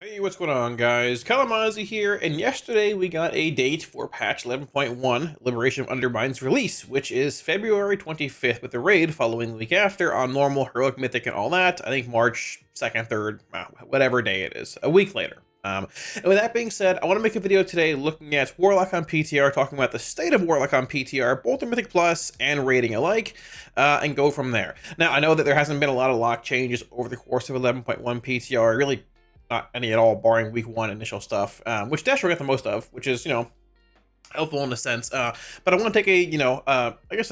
Hey, what's going on, guys? Kalamazi here, and yesterday we got a date for patch 11.1 Liberation of Undermine's release, which is February 25th, with the raid following the week after on normal, heroic, mythic, and all that. I think March 2nd, 3rd, whatever day it is, a week later. And with that being said, I want to make a video today looking at Warlock on PTR, talking about the state of Warlock on PTR, both in Mythic Plus and rating alike, and go from there. Now, I know that there hasn't been a lot of lock changes over the course of 11.1 PTR, really not any at all, barring week one initial stuff, which Destro got the most of, which is, helpful in a sense. But I want to take a, I guess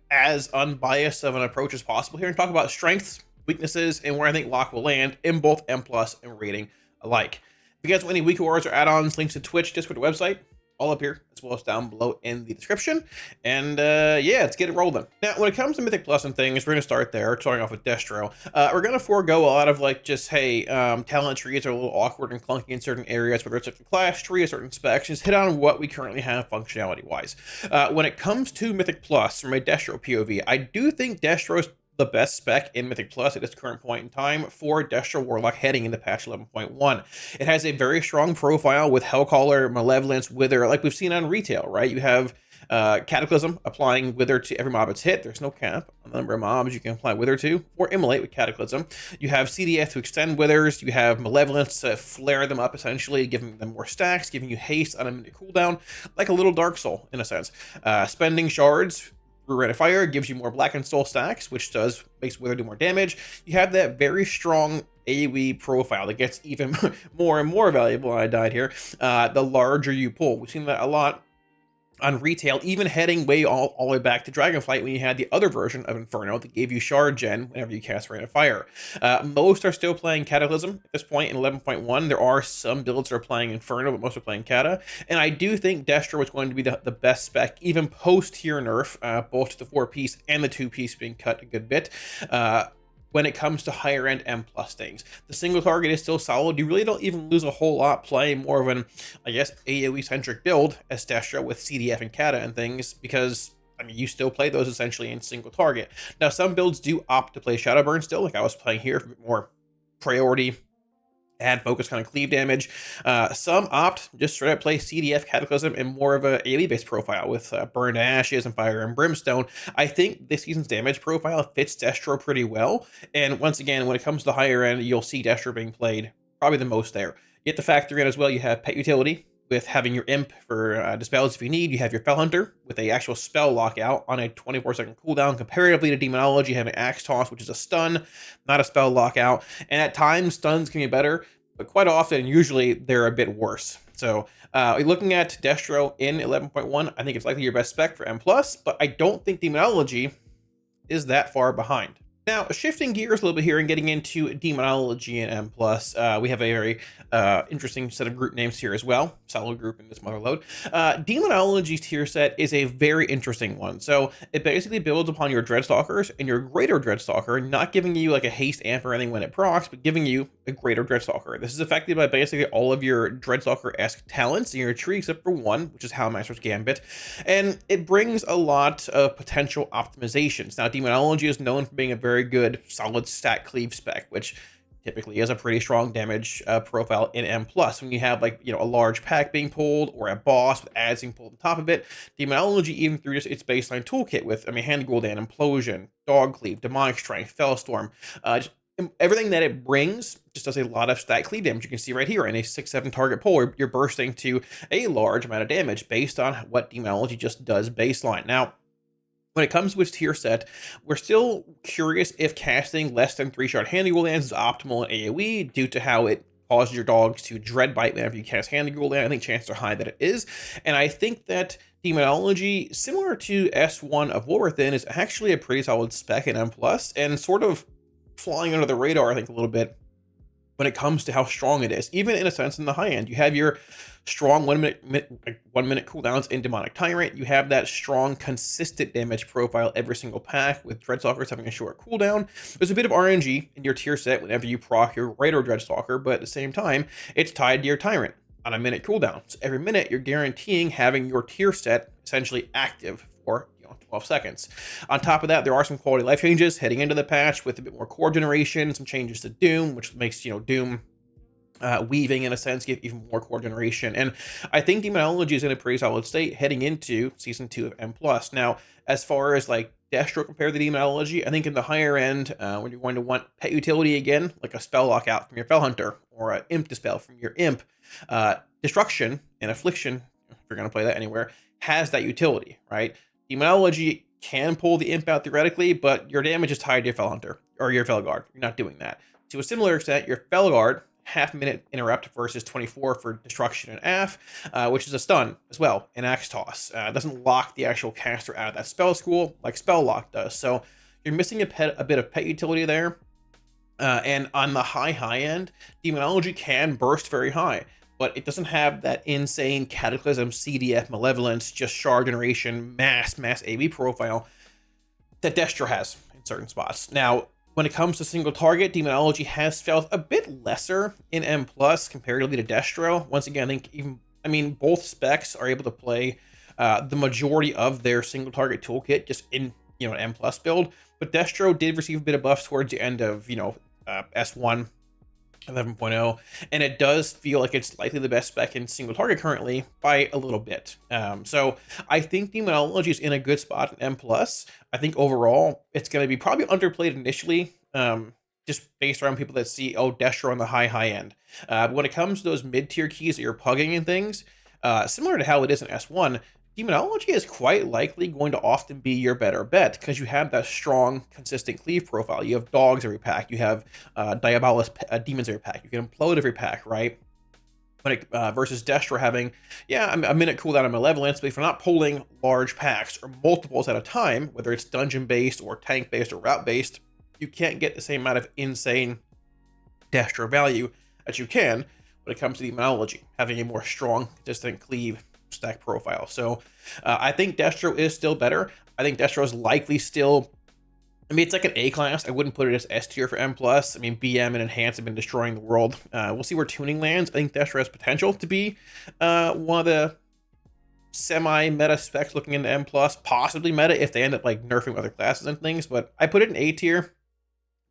as unbiased of an approach as possible here and talk about strengths, weaknesses, and where I think lock will land in both M plus and rating alike. If you guys want any week awards or add-ons, links to Twitch, Discord, website, all up here, as well as down below in the description. And yeah, let's get it rolling. Now, when it comes to Mythic Plus and things, we're going to start there, starting off with Destro. We're going to forego a lot of, like, just, hey, talent trees are a little awkward and clunky in certain areas, whether it's a class tree or certain specs. Just hit on what we currently have functionality-wise. When it comes to Mythic Plus, from a Destro POV, I do think Destro's the best spec in Mythic Plus at this current point in time for Destro Warlock heading into patch 11.1. It has a very strong profile with Hellcaller, Malevolence, Wither, like we've seen on retail, right? You have Cataclysm applying Wither to every mob it's hit. There's no cap on the number of mobs you can apply Wither to, or Immolate with Cataclysm. You have CDF to extend Withers. You have Malevolence to flare them up, essentially, giving them more stacks, giving you haste on a minute cooldown, like a little Dark Soul, in a sense. Spending Shards through Rate of Fire gives you more Blackened Soul stacks, which makes Wither do more damage. You have that very strong AoE profile that gets even more and more valuable. I died here. The larger you pull. We've seen that a lot on retail, even heading way all the way back to Dragonflight when you had the other version of Inferno that gave you shard gen whenever you cast Rain of Fire. Most are still playing Cataclysm at this point in 11.1. There are some builds that are playing Inferno, but most are playing Cata. And I do think Destro was going to be the best spec, even post-tier nerf, both to the 4-piece and the 2-piece being cut a good bit. When it comes to higher end M plus things, the single target is still solid. You really don't even lose a whole lot playing more of an, I guess, AoE centric build as Destro with CDF and Kata and things, because I mean, you still play those essentially in single target. Now, some builds do opt to play Shadowburn still, like I was playing here, more priority, add focus, kind of cleave damage. Some opt just straight up play CDF Cataclysm in more of a AoE based profile with Burn to Ashes and Fire and Brimstone. I think this season's damage profile fits Destro pretty well. And once again, when it comes to the higher end, you'll see Destro being played probably the most there. You have to factor in as well, you have pet utility with having your imp for dispels if you need. You have your Fell Hunter with a actual spell lockout on a 24-second cooldown, comparatively to Demonology. You have an Axe Toss, which is a stun, not a spell lockout. And at times, stuns can be better, but quite often, usually, they're a bit worse. So, looking at Destro in 11.1, I think it's likely your best spec for M+, but I don't think Demonology is that far behind. Now, shifting gears a little bit here and getting into Demonology and M+, we have a very interesting set of group names here as well. Solid group in this motherload. Demonology's tier set is a very interesting one. So it basically builds upon your Dreadstalkers and your Greater Dreadstalker, not giving you like a haste amp or anything when it procs, but giving you a Greater Dreadstalker. This is affected by basically all of your Dreadstalker-esque talents in your tree except for one, which is Howlmaster's Gambit. And it brings a lot of potential optimizations. Now, Demonology is known for being a very good solid stat cleave spec, which typically is a pretty strong damage profile in M+. When you have, like, a large pack being pulled or a boss with ads being pulled on top of it, Demonology, even through just its baseline toolkit with, Hand Gul'dan, Implosion, Dog Cleave, Demonic Strength, Fellstorm, everything that it brings just does a lot of stat cleave damage. You can see right here in a 6-7 target pull, you're bursting to a large amount of damage based on what Demonology just does baseline. Now, when it comes to its tier set, we're still curious if casting less than 3-shard Hand Gul'dans is optimal in AoE due to how it causes your dogs to dread bite whenever you cast Hand Gul'dan. I think chances are high that it is. And I think that Demonology, similar to S1 of War Within, is actually a pretty solid spec in M+, and sort of flying under the radar, I think, a little bit when it comes to how strong it is. Even in a sense in the high end, you have your strong 1 minute cooldowns in Demonic Tyrant. You have that strong consistent damage profile every single pack with Dreadstalkers having a short cooldown. There's a bit of RNG in your tier set whenever you proc your Raider Dreadstalker, but at the same time, it's tied to your Tyrant on a minute cooldown. So every minute you're guaranteeing having your tier set essentially active for 12 seconds. On top of that, there are some quality life changes heading into the patch with a bit more core generation, some changes to Doom, which makes, Doom weaving in a sense, give even more core generation. And I think Demonology is in a pretty solid state heading into season 2 of M+. Now, as far as like Destro compared to Demonology, I think in the higher end, when you're going to want pet utility again, like a spell lockout from your Fell Hunter or an Imp Dispel from your Imp, Destruction and Affliction, if you're going to play that anywhere, has that utility, right? Demonology can pull the Imp out theoretically, but your damage is tied to your Fell Hunter or your Felguard. You're not doing that. To a similar extent, your Felguard, half-minute interrupt versus 24 for destruction and AF, which is a stun as well, an axe toss. Doesn't lock the actual caster out of that spell school like spell lock does. So you're missing a bit of pet utility there. And on the high end, Demonology can burst very high, but it doesn't have that insane Cataclysm, CDF, Malevolence, just shard generation, mass AB profile that Destro has in certain spots. Now, when it comes to single target, Demonology has felt a bit lesser in M+ comparatively to Destro. Once again, I think both specs are able to play the majority of their single target toolkit just in an M+ build, but Destro did receive a bit of buffs towards the end of S1 11.0, and it does feel like it's likely the best spec in single target currently by a little bit. So I think Demonology is in a good spot in M+. I think overall it's going to be probably underplayed initially, just based around people that see, Destro on the high end. But when it comes to those mid-tier keys that you're pugging and things, similar to how it is in S1, Demonology is quite likely going to often be your better bet because you have that strong, consistent cleave profile. You have dogs every pack. You have Diabolus demons every pack. You can implode every pack, right? When it, versus Destro having, a minute cooldown on Malevolence, but if you're not pulling large packs or multiples at a time, whether it's dungeon-based or tank-based or route-based, you can't get the same amount of insane Destro value that you can when it comes to Demonology, having a more strong, consistent cleave stack profile. So I think Destro is still better. I think Destro is likely still, it's like an A class. I wouldn't put it as S tier for M+. BM and Enhance have been destroying the world. We'll see where tuning lands. I think Destro has potential to be one of the semi-meta specs looking into M+, possibly meta if they end up like nerfing other classes and things, but I put it in A tier.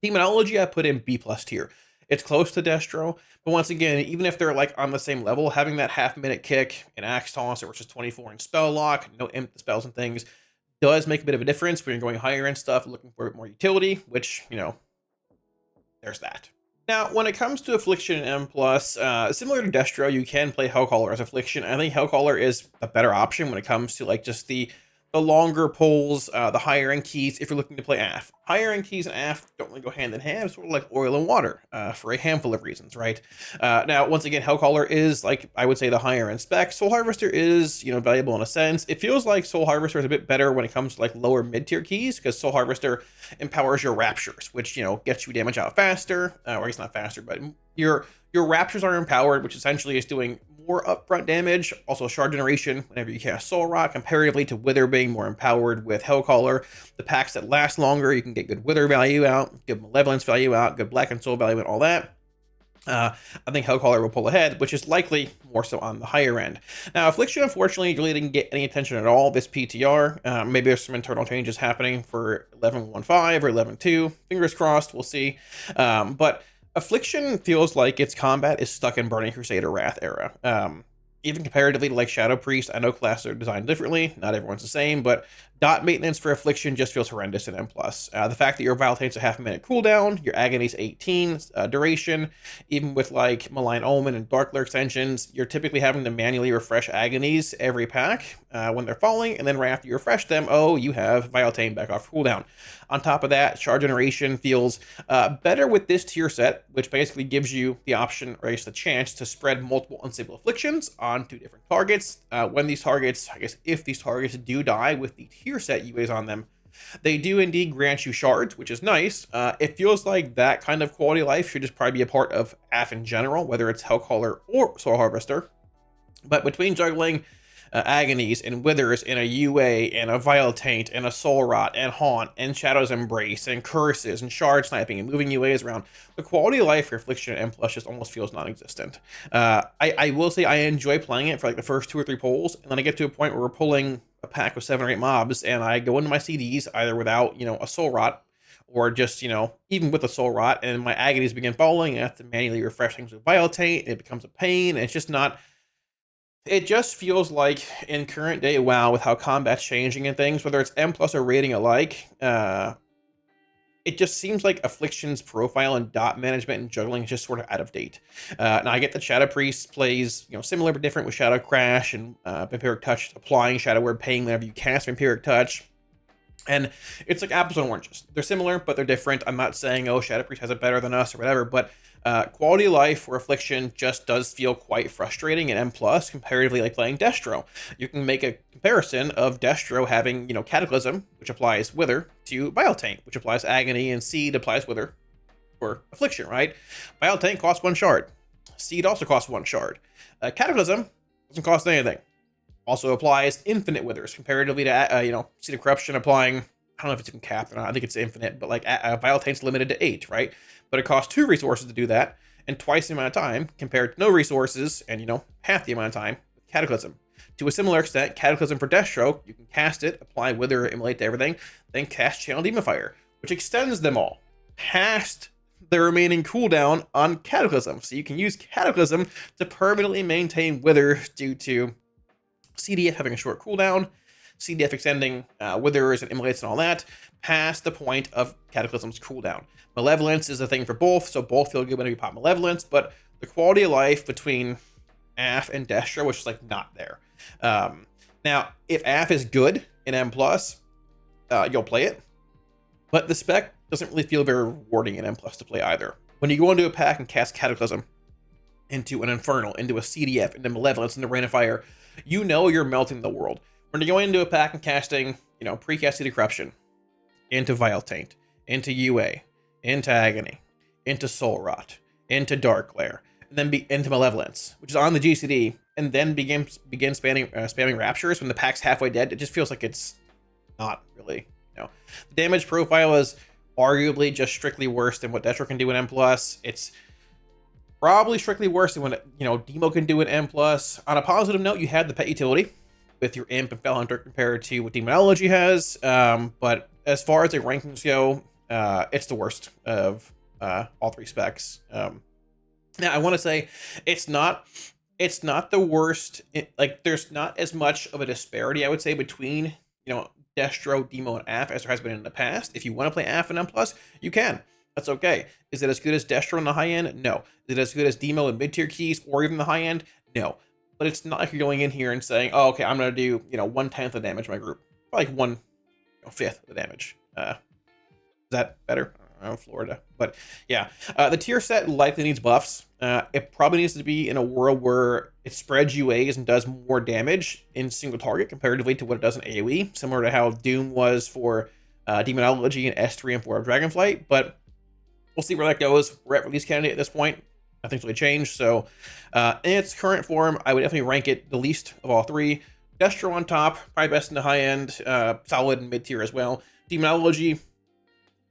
Demonology, I put in B+ tier. It's close to Destro, but once again, even if they're like on the same level, having that half-minute kick in Axe Toss versus 24 in Spell Lock, no Imp spells and things, does make a bit of a difference when you're going higher end stuff, looking for more utility, which, there's that. Now, when it comes to Affliction and M+, similar to Destro, you can play Hellcaller as Affliction. I think Hellcaller is a better option when it comes to like just the longer pulls, the higher end keys if you're looking to play AF. Higher end keys and AF don't really go hand in hand. It's sort of like oil and water for a handful of reasons, right? Now, once again, Hellcaller is like, I would say, the higher end spec. Soul Harvester is, valuable in a sense. It feels like Soul Harvester is a bit better when it comes to like lower mid-tier keys because Soul Harvester empowers your Raptures, which, gets you damage out faster, or it's not faster, but your Raptures are empowered, which essentially is doing more upfront damage, also shard generation whenever you cast Soul Rock, comparatively to Wither being more empowered with Hellcaller. The packs that last longer, you can get good Wither value out, good Malevolence value out, good Black and Soul value and all that. I think Hellcaller will pull ahead, which is likely more so on the higher end. Now, Affliction, unfortunately, really didn't get any attention at all this PTR. Maybe there's some internal changes happening for 11.1.5 or 11.2. Fingers crossed, we'll see. But Affliction feels like its combat is stuck in Burning Crusade or Wrath era. Even comparatively to like Shadow Priest, I know classes are designed differently, not everyone's the same, but dot maintenance for Affliction just feels horrendous in M+. The fact that your Vile Taint's a half-minute cooldown, your Agony's 18 duration, even with like Malign Omen and Dark Lair extensions, you're typically having to manually refresh Agonies every pack when they're falling, and then right after you refresh them, you have Vile Taint back off cooldown. On top of that, shard generation feels better with this tier set, which basically gives you the option, or at least the chance, to spread multiple unstable afflictions onto different targets. When these targets, if these targets do die with the tier set UAs on them, they do indeed grant you shards, which is nice. It feels like that kind of quality of life should just probably be a part of AF in general, whether it's Hellcaller or Soul Harvester. But between juggling Agonies and Withers and a UA and a Vile Taint and a Soul Rot and Haunt and Shadow's Embrace and Curses and Shard Sniping and moving UAs around, the quality of life for Affliction and M+ just almost feels non-existent. I will say I enjoy playing it for like the first 2 or 3 pulls, and then I get to a point where we're pulling a pack with 7 or 8 mobs and I go into my CDs either without, a Soul Rot or just, even with the soul rot, and my agonies begin falling, I have to manually refresh things with Vile Taint, it becomes a pain, and it's just not. It just feels like in current day WoW, with how combat's changing and things, whether it's M plus or rating alike, it just seems like Affliction's profile and dot management and juggling is just sort of out of date. Now I get that Shadow Priest plays, similar but different with Shadow Crash and Vampiric Touch, applying Shadow Word, paying whenever you cast Vampiric Touch. And it's like apples and oranges. They're similar, but they're different. I'm not saying, oh, Shadow Priest has it better than us or whatever, but quality of life for Affliction just does feel quite frustrating in M+, comparatively like playing Destro. You can make a comparison of Destro having, Cataclysm, which applies Wither, to Vile Taint, which applies Agony, and Seed applies Wither for Affliction, right? Vile Taint costs 1 shard. Seed also costs 1 shard. Cataclysm doesn't cost anything. Also applies infinite withers comparatively to, Seed of Corruption applying, I don't know if it's even capped or not, I think it's infinite, but like Vile Taint's limited to 8, right? But it costs 2 resources to do that, and twice the amount of time compared to no resources, and, half the amount of time with Cataclysm. To a similar extent, Cataclysm for Deathstroke, you can cast it, apply Wither, immolate to everything, then cast Channel Demon Fire, which extends them all past the remaining cooldown on Cataclysm. So you can use Cataclysm to permanently maintain Wither due to CDF having a short cooldown, CDF extending Withers and immolates and all that, past the point of Cataclysm's cooldown. Malevolence is a thing for both, so both feel good whenever you pop Malevolence, but the quality of life between AF and Destro was just like not there. Now, if AF is good in M+, you'll play it, but the spec doesn't really feel very rewarding in M+ to play either. When you go into a pack and cast Cataclysm into an Infernal, into a CDF, into Malevolence, into Rain of Fire, you're melting the world. When you're going into a pack and casting, precast Seed of Corruption, into Vile Taint, into UA, into Agony, into Soul Rot, into Dark Glare, and then into Malevolence, which is on the GCD, and then begin spamming Raptures when the pack's halfway dead, it just feels like it's not really, The damage profile is arguably just strictly worse than what Destro can do in M+. It's probably strictly worse than what, Demo can do in M+. On a positive note, you had the pet utility with your Imp and Fell Hunter compared to what Demonology has, but as far as the rankings go, it's the worst of all 3 specs. Now, I want to say it's not the worst. There's not as much of a disparity, I would say, between, Destro, Demo, and AF as there has been in the past. If you want to play AF and M+, you can. That's okay. Is it as good as Destro in the high end? No. Is it as good as Demo in mid-tier keys or even the high end? No. But it's not like you're going in here and saying, oh, okay, I'm going to do, 1/10 of damage in my group. Probably like 1/5 of the damage. Is that better? I don't know, Florida. But yeah, the tier set likely needs buffs. It probably needs to be in a world where it spreads UAs and does more damage in single target comparatively to what it does in AoE, similar to how Doom was for Demonology and S3 and 4 of Dragonflight. But we'll see where that goes. We're at release candidate at this point. Nothing's really changed. So in its current form, I would definitely rank it the least of all 3. Destro on top, probably best in the high end, solid and mid tier as well. Demonology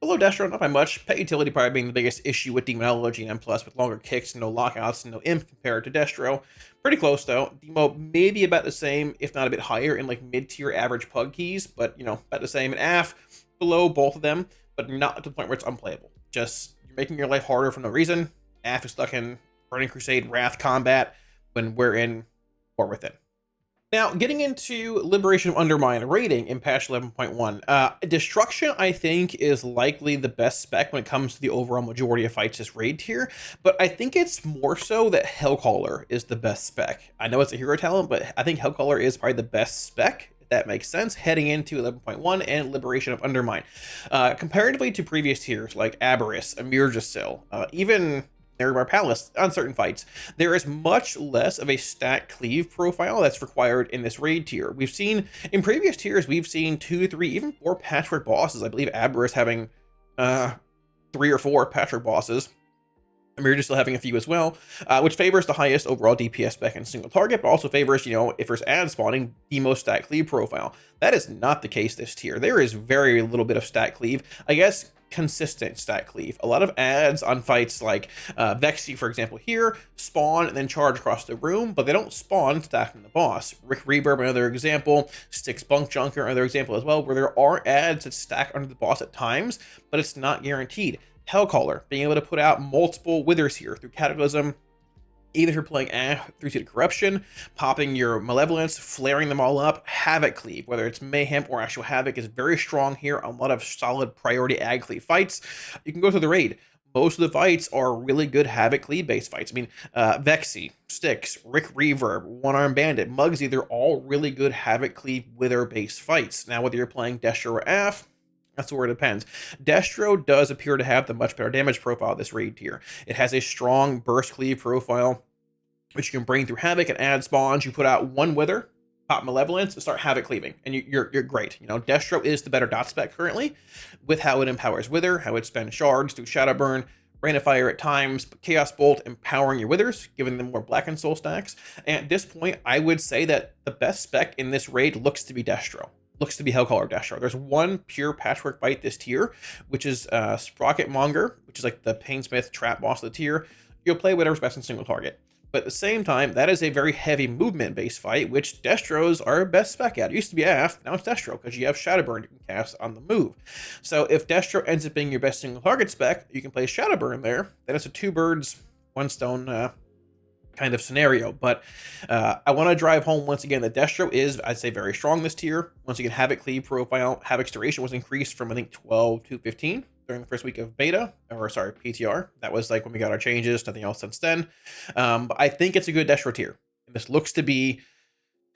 below Destro, not by much. Pet utility probably being the biggest issue with Demonology and M+, with longer kicks, no lockouts, and no Imp compared to Destro. Pretty close though. Demo maybe about the same, if not a bit higher in like mid-tier average pug keys, but about the same. And AF below both of them, but not to the point where it's unplayable. Just you're making your life harder for no reason. AF is stuck in Burning Crusade Wrath combat when we're in War Within. Now, getting into Liberation of Undermine rating in patch 11.1, Destruction, I think, is likely the best spec when it comes to the overall majority of fights this raid tier, but I think it's more so that Hellcaller is the best spec. I know it's a hero talent, but I think Hellcaller is probably the best spec, if that makes sense, heading into 11.1 and Liberation of Undermine. Comparatively to previous tiers like Aberrus, Emirjasil, even Nerebar Palace on certain fights, there is much less of a stat cleave profile that's required in this raid tier. We've seen in previous tiers, we've seen 2, 3, even 4 patchwork bosses. I believe Aberrus having 3 or 4 patchwork bosses. Emirja still having a few as well, which favors the highest overall DPS spec in single target, but also favors, if there's ad spawning, the most stat cleave profile. That is not the case this tier. There is very little bit of stat cleave. I guess consistent stat cleave. A lot of ads on fights like Vexy, for example, here spawn and then charge across the room, but they don't spawn stacking the boss. Rick Reverb, another example. Styx Bunk Junker, another example as well, where there are ads that stack under the boss at times, but it's not guaranteed. Hellcaller, being able to put out multiple withers here through Cataclysm, either if you're playing Three-Seated Corruption, popping your Malevolence, flaring them all up. Havoc Cleave, whether it's Mayhem or actual Havoc, is very strong here on a lot of solid priority Ag Cleave fights. You can go through the raid. Most of the fights are really good Havoc Cleave based fights. I mean, Vexy, Styx, Rick Reverb, One Arm Bandit, Muggsy, they're all really good Havoc Cleave Wither based fights. Now, whether you're playing Destro or Aff, that's where it depends. Destro does appear to have the much better damage profile of this raid tier. It has a strong burst cleave profile, which you can bring through Havoc and add spawns. You put out one Wither, pop Malevolence, and start Havoc cleaving, and you're great. You know, Destro is the better dot spec currently, with how it empowers Wither, how it spends shards through Shadowburn, Rain of Fire at times, but Chaos Bolt empowering your Withers, giving them more Black and Soul stacks. And at this point, I would say that the best spec in this raid looks to be Destro. Looks to be Hellcaller Destro. There's one pure patchwork fight this tier, which is Sprocket Monger, which is like the Painsmith trap boss of the tier. You'll play whatever's best in single target. But at the same time, that is a very heavy movement-based fight, which Destros are best spec at. It used to be Aff, now it's Destro, because you have Shadowburn you can cast on the move. So if Destro ends up being your best single target spec, you can play Shadowburn there. Then it's a two birds, one stone kind of scenario. But I want to drive home once again that Destro is, I'd say, very strong this tier. Once again, Havoc Cleave profile, Havoc's duration was increased from, I think, 12 to 15 during the first week of beta, or sorry, PTR. That was like when we got our changes, nothing else since then. But I think it's a good Destro tier. And this looks to be,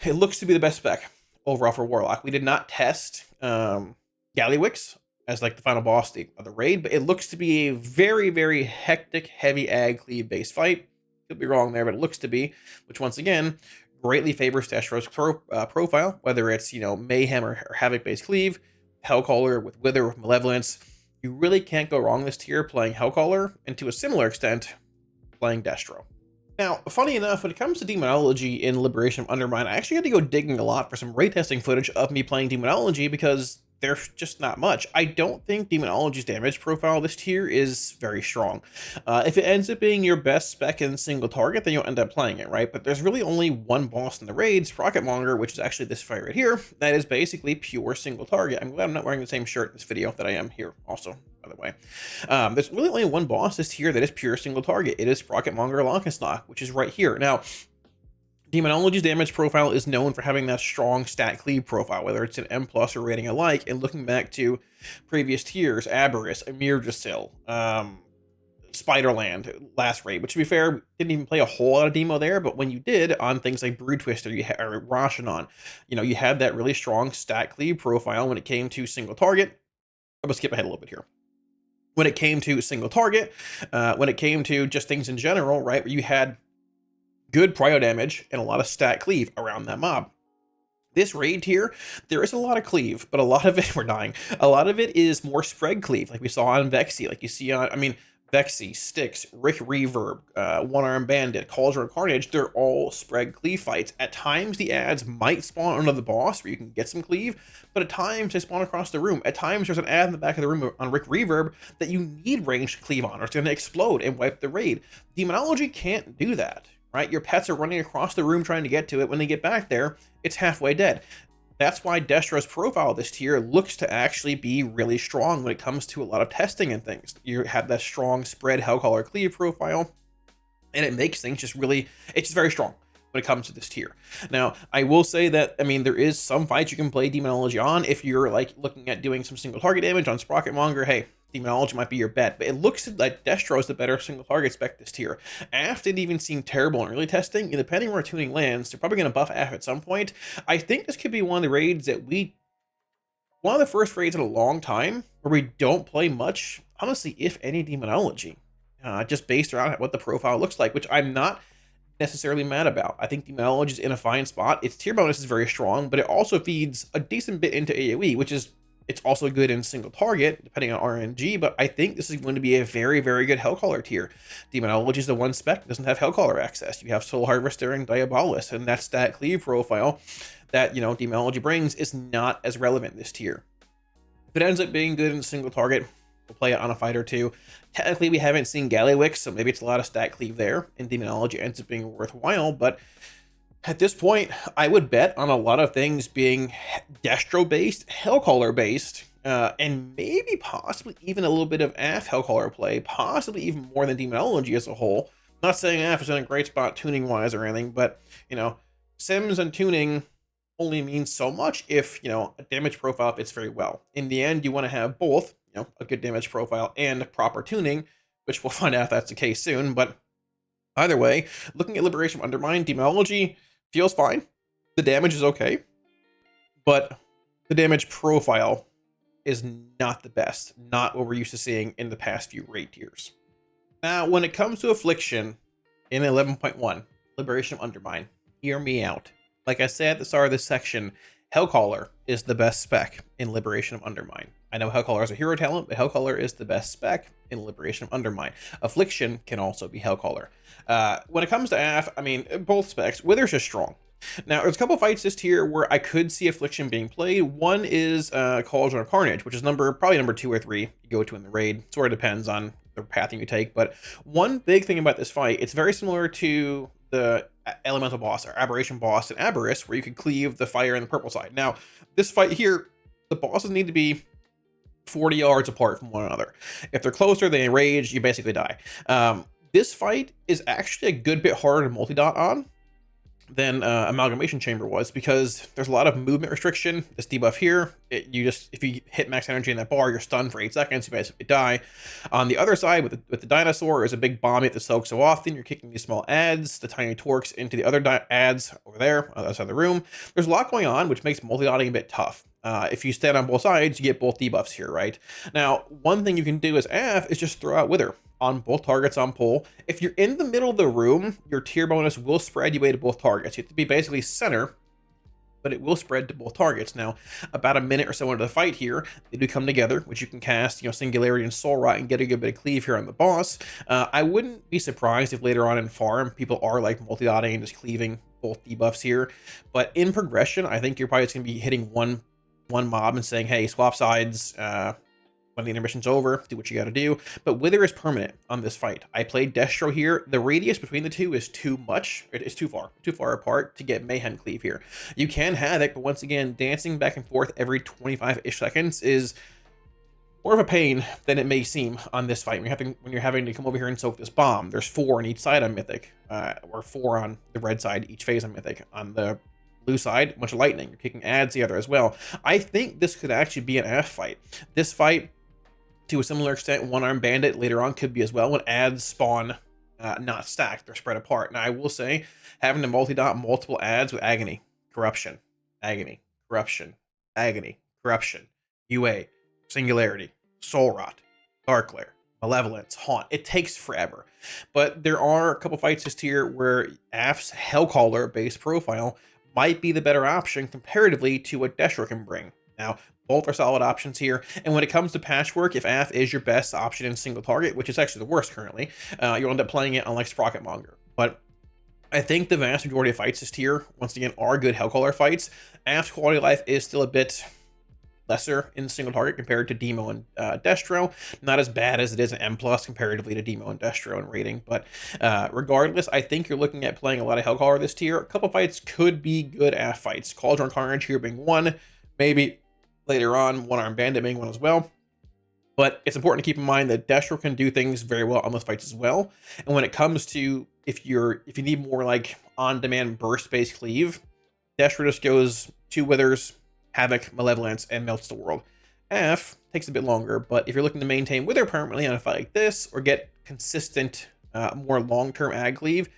it looks to be the best spec overall for Warlock. We did not test Gallywix as like the final boss of the raid, but it looks to be a very, very hectic, heavy Ag Cleave based fight. Could be wrong there, but it looks to be, which once again greatly favors Destro's profile, whether it's, you know, Mayhem or Havoc based cleave, Hellcaller with Wither with Malevolence. You really can't go wrong this tier playing Hellcaller, and to a similar extent playing Destro. Now, funny enough, when it comes to Demonology in Liberation of Undermine, I actually had to go digging a lot for some raid testing footage of me playing Demonology because there's just not much. I don't think Demonology's damage profile this tier is very strong. If it ends up being your best spec in single target, then you'll end up playing it, right? But there's really only one boss in the raid, Sprocketmonger, which is actually this fight right here. That is basically pure single target. I'm glad I'm not wearing the same shirt in this video that I am here also, by the way. There's really only one boss this tier that is pure single target. It is Sprocketmonger Lockenstock, which is right here. Now, Demonology's damage profile is known for having that strong stat cleave profile, whether it's an M+ or rating alike, and looking back to previous tiers, Aberrus, Emirjasil, Spiderland, last raid, which to be fair, didn't even play a whole lot of demo there, but when you did on things like Brood Twister or Rashanon, you know, you had that really strong stat cleave profile when it came to single target. I'm gonna skip ahead a little bit here. When it came to single target, when it came to just things in general, right, where you had good prio damage and a lot of stat cleave around that mob. This raid here, there is a lot of cleave, but a lot of it, we're dying, a lot of it is more spread cleave, like we saw on Vexy, like you see on, I mean, Vexy, Styx, Rick Reverb, One Arm Bandit, Cauldron of Carnage, they're all spread cleave fights. At times, the ads might spawn under the boss where you can get some cleave, but at times they spawn across the room. At times, there's an ad in the back of the room on Rick Reverb that you need ranged cleave on, or it's going to explode and wipe the raid. Demonology can't do that. Right? Your pets are running across the room trying to get to it. When they get back there, it's halfway dead. That's why Destro's profile this tier looks to actually be really strong when it comes to a lot of testing and things. You have that strong spread Hellcaller cleave profile, and it makes things just really, it's just very strong when it comes to this tier. Now, I will say that, I mean, there is some fights you can play Demonology on. If you're like looking at doing some single target damage on Sprocketmonger, hey, Demonology might be your bet, but it looks like Destro is the better single target spec this tier. Aff didn't even seem terrible in early testing, and depending where tuning lands, they're probably going to buff Aff at some point. I think this could be one of the raids that one of the first raids in a long time where we don't play much, honestly, if any, Demonology, just based around what the profile looks like, which I'm not necessarily mad about. I think Demonology is in a fine spot. Its tier bonus is very strong, but it also feeds a decent bit into AoE, which is, it's also good in single target, depending on RNG, but I think this is going to be a very, very good Hellcaller tier. Demonology is the one spec that doesn't have Hellcaller access. You have Soul Harvester and Diabolus, and that stat cleave profile that, you know, Demonology brings is not as relevant this tier. If it ends up being good in single target, We'll play it on a fight or two. Technically, we haven't seen Gallywix, so maybe it's a lot of stat cleave there, and Demonology ends up being worthwhile, but at this point, I would bet on a lot of things being Destro-based, Hellcaller-based, and maybe possibly even a little bit of AF Hellcaller play, possibly even more than Demonology as a whole. Not saying AF is in a great spot tuning-wise or anything, but, you know, Sims and tuning only means so much if, you know, a damage profile fits very well. In the end, you want to have both, you know, a good damage profile and proper tuning, which we'll find out if that's the case soon, but either way, looking at Liberation of Undermine, Demonology feels fine. The damage is okay, but the damage profile is not the best, not what we're used to seeing in the past few raid tiers. Now, when it comes to Affliction in 11.1, Liberation of Undermine, hear me out. Like I said at the start of this section, Hellcaller is the best spec in Liberation of Undermine. I know Hellcaller is a hero talent, but Hellcaller is the best spec in Liberation of Undermine. Affliction can also be Hellcaller. When it comes to AF, I mean, both specs, Wither's just strong. Now, there's a couple fights this tier where I could see Affliction being played. One is Cauldron of Carnage, which is probably number 2 or 3 you go to in the raid. Sort of depends on the pathing you take. But one big thing about this fight, it's very similar to the Elemental boss or Aberration boss in Aberris, where you could cleave the fire and the purple side. Now, this fight here, the bosses need to be 40 yards apart from one another. If they're closer, they enrage, you basically die. This fight is actually a good bit harder to multi-dot on than Amalgamation Chamber was, because there's a lot of movement restriction. This debuff here, if you hit max energy in that bar, you're stunned for 8 seconds, you basically die. On the other side, with the dinosaur, is a big bomb you have to soak so often, you're kicking these small adds, the tiny torques into the other adds over there, on the other side of the room. There's a lot going on, which makes multi-dotting a bit tough. If you stand on both sides, you get both debuffs here, right? Now, one thing you can do as AF is just throw out Wither on both targets on pull. If you're in the middle of the room, your tier bonus will spread you away to both targets. You have to be basically center, but it will spread to both targets. Now, about a minute or so into the fight here, they do come together, which you can cast, you know, Singularity and Soul Rot and get a good bit of cleave here on the boss. I wouldn't be surprised if later on in farm, people are like multi-dotting and just cleaving both debuffs here. But in progression, I think you're probably just going to be hitting one mob and saying, hey, swap sides, when the intermission's over, do what you got to do. But Wither is permanent on this fight. I played Destro here. The radius between the two is too much. It is too far apart to get Mayhem Cleave here. You can have it, but once again, dancing back and forth every 25-ish seconds is more of a pain than it may seem on this fight. When you're having to come over here and soak this bomb, there's 4 on each side on Mythic, or 4 on the red side, each phase on Mythic. On the blue side, a bunch of lightning. You're kicking adds the other as well. I think this could actually be an AF fight. This fight, to a similar extent, One-Armed Bandit later on could be as well, when adds spawn not stacked, they're spread apart. Now, I will say, having to multi-dot multiple adds with Agony, Corruption, Agony, Corruption, Agony, Corruption, UA, Singularity, Soul Rot, Dark Lair, Malevolence, Haunt, it takes forever. But there are a couple fights this tier where AF's Hellcaller base profile might be the better option comparatively to what Destro can bring. Now, both are solid options here, and when it comes to patchwork, if AF is your best option in single target, which is actually the worst currently, you'll end up playing it on like Sprocketmonger. But I think the vast majority of fights this tier, once again, are good Hellcaller fights. AF's quality of life is still a bit lesser in single target compared to Demo and Destro. Not as bad as it is in M+ comparatively to Demo and Destro and Raiding, but regardless, I think you're looking at playing a lot of Hellcaller this tier. A couple fights could be good AF fights. Cauldron Carnage here being one, maybe later on One-Armed Bandit being one as well. But it's important to keep in mind that Destro can do things very well on those fights as well. And when it comes to if you need more like on-demand burst-based cleave, Destro just goes 2 Withers, Havoc, Malevolence, and melts the world. AF takes a bit longer, but if you're looking to maintain Wither permanently on a fight like this, or get consistent, more long-term ag cleave,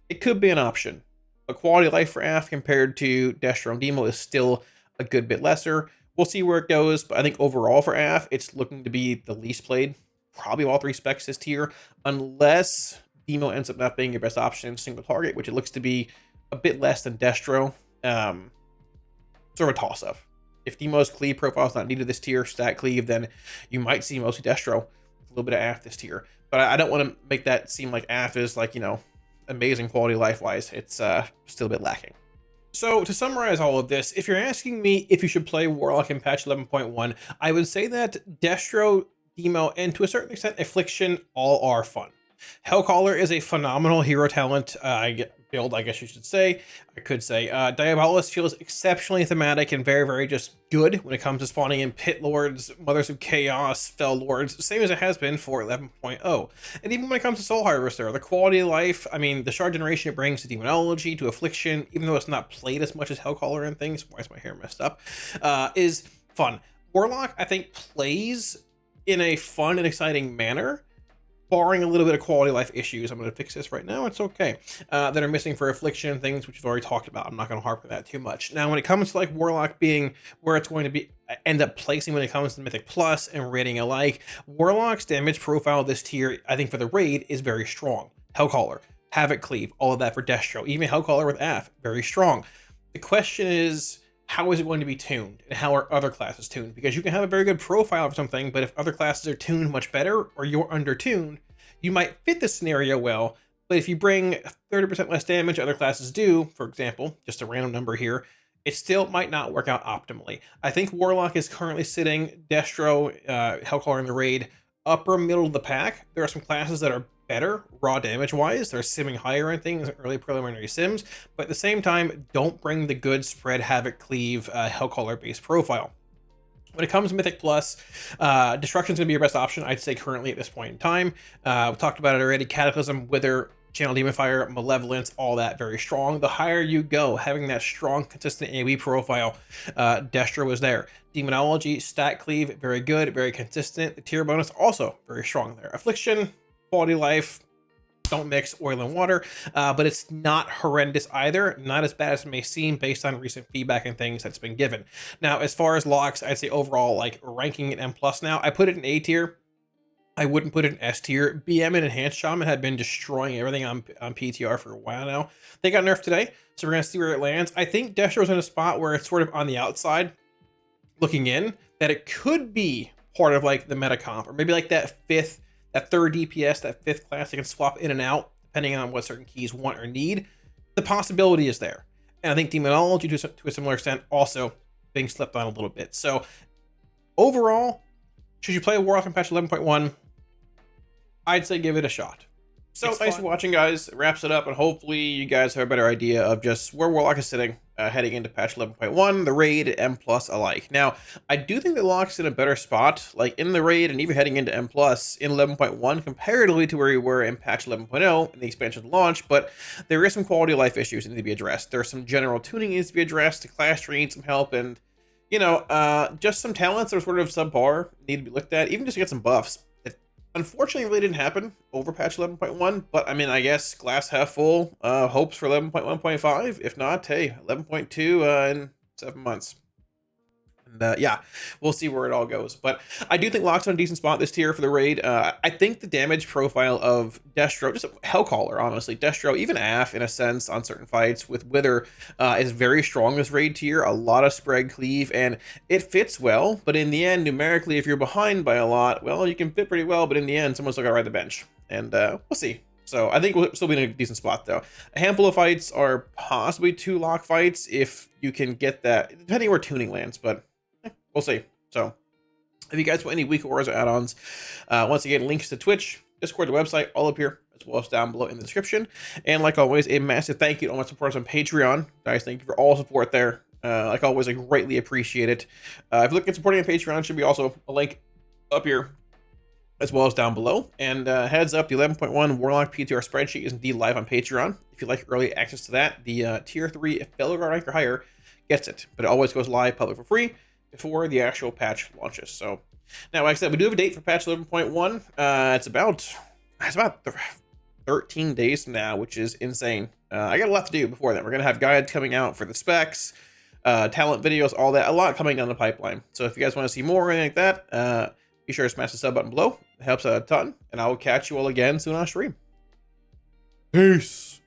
it could be an option. But quality of life for AF compared to Destro and Demo is still a good bit lesser. We'll see where it goes, but I think overall for AF, it's looking to be the least played. Probably all 3 specs this tier, unless Demo ends up not being your best option in single target, which it looks to be a bit less than Destro. Sort of a toss-up. If Demo's cleave profile is not needed this tier, stat cleave, then you might see mostly Destro with a little bit of AF this tier. But I don't want to make that seem like AF is like, you know, amazing quality life-wise. It's still a bit lacking. So to summarize all of this, if you're asking me if you should play Warlock in patch 11.1, I would say that Destro Demo, and to a certain extent, Affliction all are fun. Hellcaller is a phenomenal hero talent build, I guess you should say. I could say Diabolus feels exceptionally thematic and very, very just good when it comes to spawning in Pit Lords, Mothers of Chaos, Fell Lords, same as it has been for 11.0. And even when it comes to Soul Harvester, the quality of life, I mean, the shard generation it brings to Demonology, to Affliction, even though it's not played as much as Hellcaller and things, why is my hair messed up, is fun. Warlock, I think, plays in a fun and exciting manner, barring a little bit of quality of life issues. I'm going to fix this right now. It's okay. That are missing for Affliction and things, which we've already talked about. I'm not going to harp on that too much. Now, when it comes to like Warlock being where it's going to be, end up placing when it comes to Mythic Plus and rating alike, Warlock's damage profile this tier, I think for the raid, is very strong. Hellcaller, Havoc Cleave, all of that for Destro. Even Hellcaller with Aff, very strong. The question is, how is it going to be tuned, and how are other classes tuned? Because you can have a very good profile of something, but if other classes are tuned much better, or you're under-tuned, you might fit the scenario well, but if you bring 30% less damage other classes do, for example, just a random number here, it still might not work out optimally. I think Warlock is currently sitting Destro, Hellcaller in the raid, upper middle of the pack. There are some classes that are better raw damage wise. They're simming higher in things, early preliminary sims, but at the same time, don't bring the good spread Havoc Cleave Hellcaller based profile. When it comes to Mythic Plus, Destruction is going to be your best option, I'd say, currently at this point in time. We talked about it already. Cataclysm, Wither, Channel Demon Fire, Malevolence, all that very strong. The higher you go, having that strong, consistent AoE profile, Destro is there. Demonology, Stat Cleave, very good, very consistent. The tier bonus, also very strong there. Affliction, quality of life, don't mix oil and water, but it's not horrendous either. Not as bad as it may seem based on recent feedback and things that's been given. Now, as far as locks, I'd say overall, like ranking it M+ now, I put it in A tier. I wouldn't put it in S tier. BM and Enhanced Shaman had been destroying everything on PTR for a while now. They got nerfed today, so we're going to see where it lands. I think Destro's in a spot where it's sort of on the outside, looking in, that it could be part of like the meta comp, or maybe like that third DPS, that fifth class that can swap in and out, depending on what certain keys want or need. The possibility is there. And I think Demonology, to a similar extent, also being slept on a little bit. So overall, should you play Warlock in patch 11.1? I'd say give it a shot. So thanks for watching, guys. It wraps it up, and hopefully you guys have a better idea of just where Warlock is sitting heading into patch 11.1, the raid, M+ alike. Now, I do think that Warlock's in a better spot, like in the raid and even heading into M+ in 11.1, comparatively to where we were in patch 11.0 in the expansion launch, but there is some quality of life issues that need to be addressed. There's some general tuning needs to be addressed, the class tree needs some help, and, you know, just some talents that are sort of subpar need to be looked at, even just to get some buffs. Unfortunately, it really didn't happen over patch 11.1, but I mean, I guess glass half full, hopes for 11.1.5. If not, hey, 11.2 in 7 months. And yeah, we'll see where it all goes. But I do think Lock's on a decent spot this tier for the raid. I think the damage profile of Destro, just Hellcaller, honestly, Destro, even Aff in a sense on certain fights with Wither is very strong this raid tier. A lot of spread cleave, and it fits well. But in the end, numerically, if you're behind by a lot, well, you can fit pretty well. But in the end, someone's still got to ride the bench. And we'll see. So I think we'll still be in a decent spot, though. A handful of fights are possibly 2 lock fights if you can get that, depending where tuning lands, but we'll see. So if you guys want any week awards or add-ons, once again, links to Twitch, Discord, the website, all up here, as well as down below in the description. And like always, a massive thank you to all my supporters on Patreon. Guys, thank you for all support there. Like always, I greatly appreciate it. If you're looking at supporting on Patreon, should be also a link up here, as well as down below. And heads up, the 11.1 Warlock PTR spreadsheet is indeed live on Patreon. If you'd like early access to that, the tier 3 Fellow Guard rank or higher gets it. But it always goes live public for free before the actual patch launches. So now, like I said, we do have a date for patch 11.1. It's about 13 days from now, which is insane. I got a lot to do before that. We're gonna have guides coming out for the specs, talent videos, all that, a lot coming down the pipeline. So if you guys want to see more or anything like that, be sure to smash the sub button below. It helps out a ton, and I will catch you all again soon on stream. Peace.